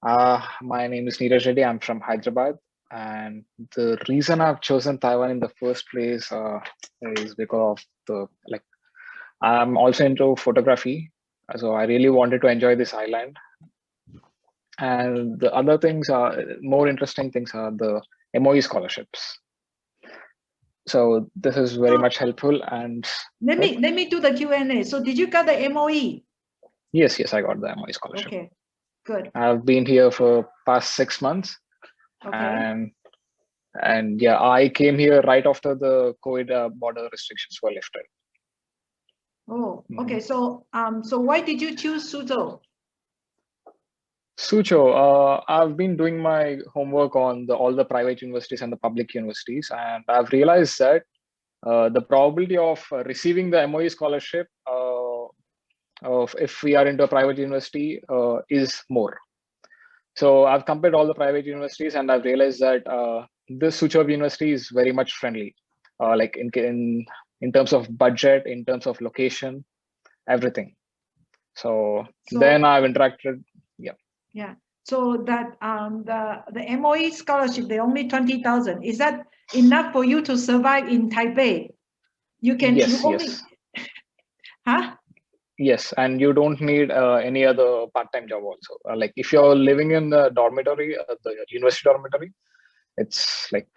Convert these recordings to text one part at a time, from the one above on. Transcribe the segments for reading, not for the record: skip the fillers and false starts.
My name is Neeraj Reddy. I'm from Hyderabad, and the reason I've chosen Taiwan in the first place is because of the like. I'm also into photography, so I really wanted to enjoy this island. And the other things are more interesting things are the MOE scholarships. So this is very much helpful. And let me do the Q&A. So did you got the MOE? yes, I got the MOE scholarship. Okay, good. I've been here for past 6 months, Okay. and yeah, I came here right after the COVID border restrictions were lifted. Oh, okay. So so why did you choose Suzhou? Sucho, I've been doing my homework on all the private universities and the public universities, and I've realized that the probability of receiving the MOE scholarship of if we are into a private university is more. So I've compared all the private universities, and I've realized that this Sucho University is very much friendly, like in terms of budget, in terms of location, everything. So then I've interacted. Yeah. So that the MOE scholarship, the only 20,000, is that enough for you to survive in Taipei? You can Yes. Huh? Yes, and you don't need any other part-time job also. Like if you're living in the dormitory, the university dormitory, it's like,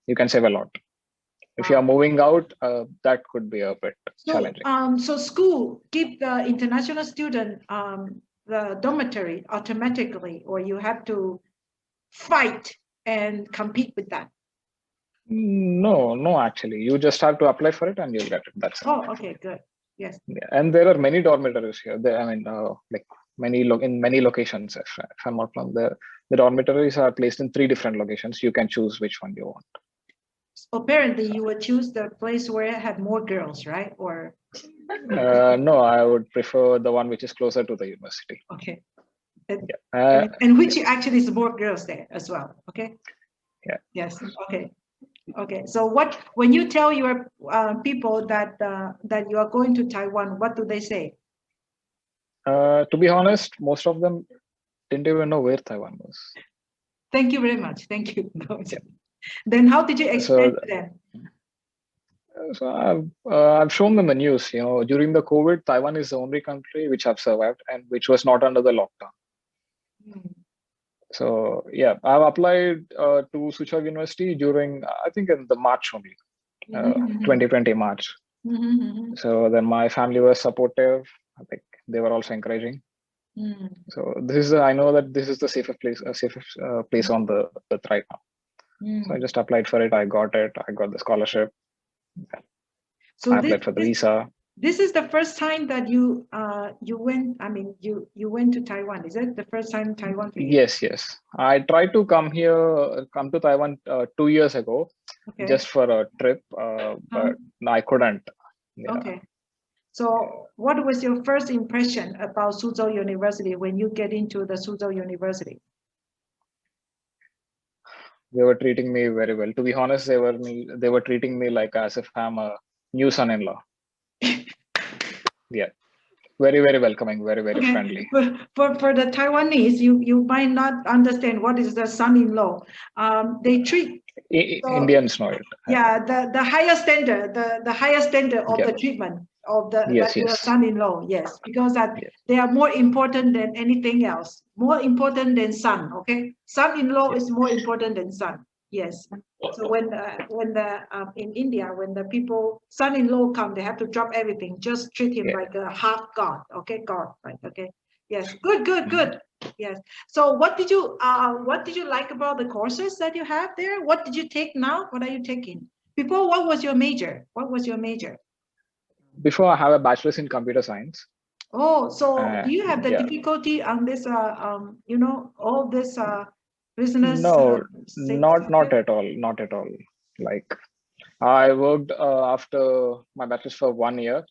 you can save a lot. If you're moving out, that could be a bit challenging. So school give the international student the dormitory automatically, or you have to fight and compete with that? No, actually, you just have to apply for it and you'll get it. That's it. Oh, okay, good. Yes. Yeah, and there are many dormitories here. There, I mean, like in many locations. If I'm not wrong, the dormitories are placed in 3 different locations. You can choose which one you want. Apparently, you would choose the place where it had more girls, right? Or no, I would prefer the one which is closer to the university. Okay. And which actually is more girls there as well. Okay. Yeah. Yes. Okay. Okay. So when you tell your people that that you are going to Taiwan, what do they say? To be honest, most of them didn't even know where Taiwan was. Thank you very much. Thank you. Then how did you explain to them? So I've shown them the news. During the COVID, Taiwan is the only country which have survived and which was not under the lockdown. So yeah, I've applied to Suzhou University during, I think, in the March only, 2020 March. So then my family was supportive. I think they were also encouraging. So I know that this is the safest place on the earth right now. So I just applied for it. I got it. I got the scholarship. So I applied for the visa. This is the first time that you went. I mean, you went to Taiwan. Is it the first time Taiwan for you? Yes. I tried to come to Taiwan 2 years ago, just for a trip, but I couldn't. Yeah. Okay. So what was your first impression about Suzhou University when you get into the Suzhou University? They were treating me very well. To be honest, they were treating me like as if I'm a new son-in-law. Yeah. Very, very welcoming, very, very friendly. For the Taiwanese, you might not understand what is the son-in-law. They treat Indians know it. Yeah, the higher standard, the higher standard of the treatment of your son-in-law. Yes, because they are more important than anything else. More important than son. Okay, son-in-law is more important than son. Yes. So when in India, when the people son-in-law come, they have to drop everything. Just treat him like a half god. Okay, god. Right. Okay. Yes. Good. Yes. So what did you like about the courses that you have there? What did you take now? What are you taking? Before, what was your major? Before, I have a bachelor's in computer science. Oh, so do you have the difficulty on this? All this business? No, not at all. Not at all. Like I worked after my bachelor's for 1 year,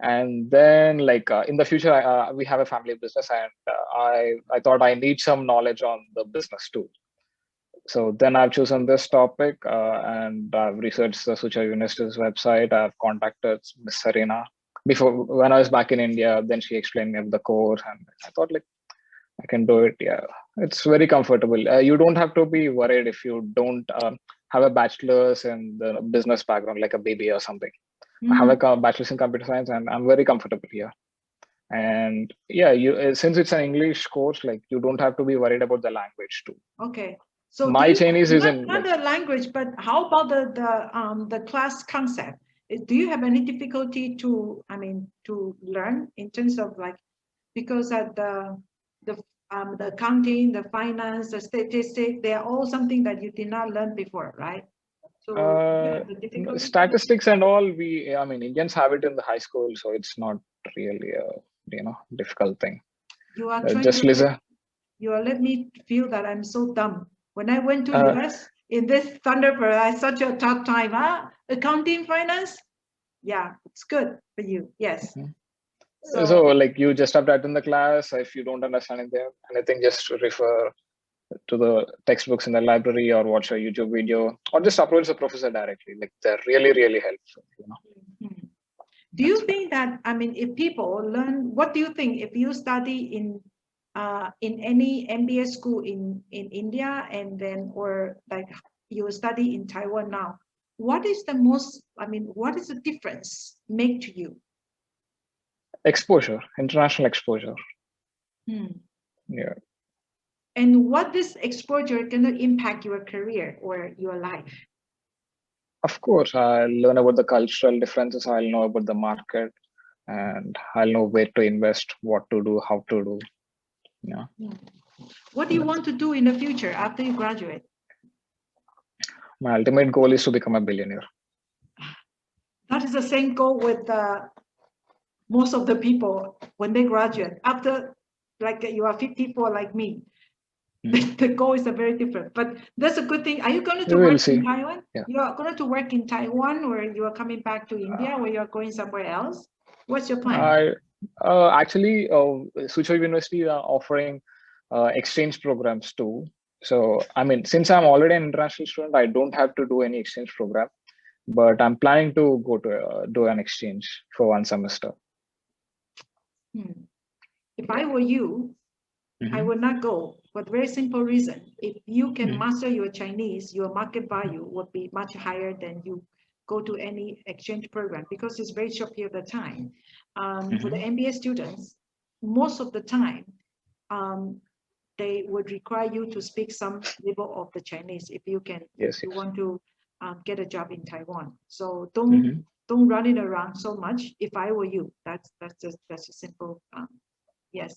and then in the future we have a family business, and I thought I need some knowledge on the business too. So then I've chosen this topic, and I've researched the Suzhou University's website. I've contacted Miss Serena before when I was back in India. Then she explained me of the course, and I thought I can do it. Yeah, it's very comfortable. You don't have to be worried if you don't have a bachelor's in the business background, like a BBA or something. I have a bachelor's in computer science, and I'm very comfortable here. And yeah, you since it's an English course, like you don't have to be worried about the language too. Okay. So my Chinese is not, in not the language, but how about the class concept? Do you have any difficulty to learn in terms of like, because at the accounting, the finance, the statistics, they are all something that you did not learn before, right? So statistics and all, Indians have it in the high school, so it's not really a difficult thing. You are trying just to listen. You are let me feel that I'm so dumb. When I went to US in this Thunderbird, I such a tough time. Accounting, finance, yeah, it's good for you. Yes. So like you just have to attend the class. If you don't understand anything, just refer to the textbooks in the library or watch a YouTube video or just approach the professor directly. Like they're really, really helpful. Do you think that, if people learn, what do you think if you study in any MBA school in India and then, or like you study in Taiwan now, what is the most, what is the difference make to you? Exposure, international exposure. Yeah. And what this exposure can impact your career or your life? Of course, I'll learn about the cultural differences. I'll know about the market, and I'll know where to invest, what to do, how to do. Yeah. What do you want to do in the future after you graduate? My ultimate goal is to become a billionaire. That is the same goal with most of the people when they graduate. After, like you are 54 like me, the goal is very different. But that's a good thing. Are you going to work in Taiwan? Yeah. You are going to work in Taiwan, or you are coming back to India, or you are going somewhere else? What's your plan? Actually, Suzhou University are offering exchange programs too. So, since I'm already an international student, I don't have to do any exchange program, but I'm planning to go to do an exchange for one semester. If I were you, I would not go, for a very simple reason. If you can master your Chinese, your market value would be much higher than you go to any exchange program, because it's very short period of time. For the MBA students, most of the time, they would require you to speak some level of the Chinese if you can, if you want to get a job in Taiwan. So don't run it around so much. If I were you, that's a simple yes.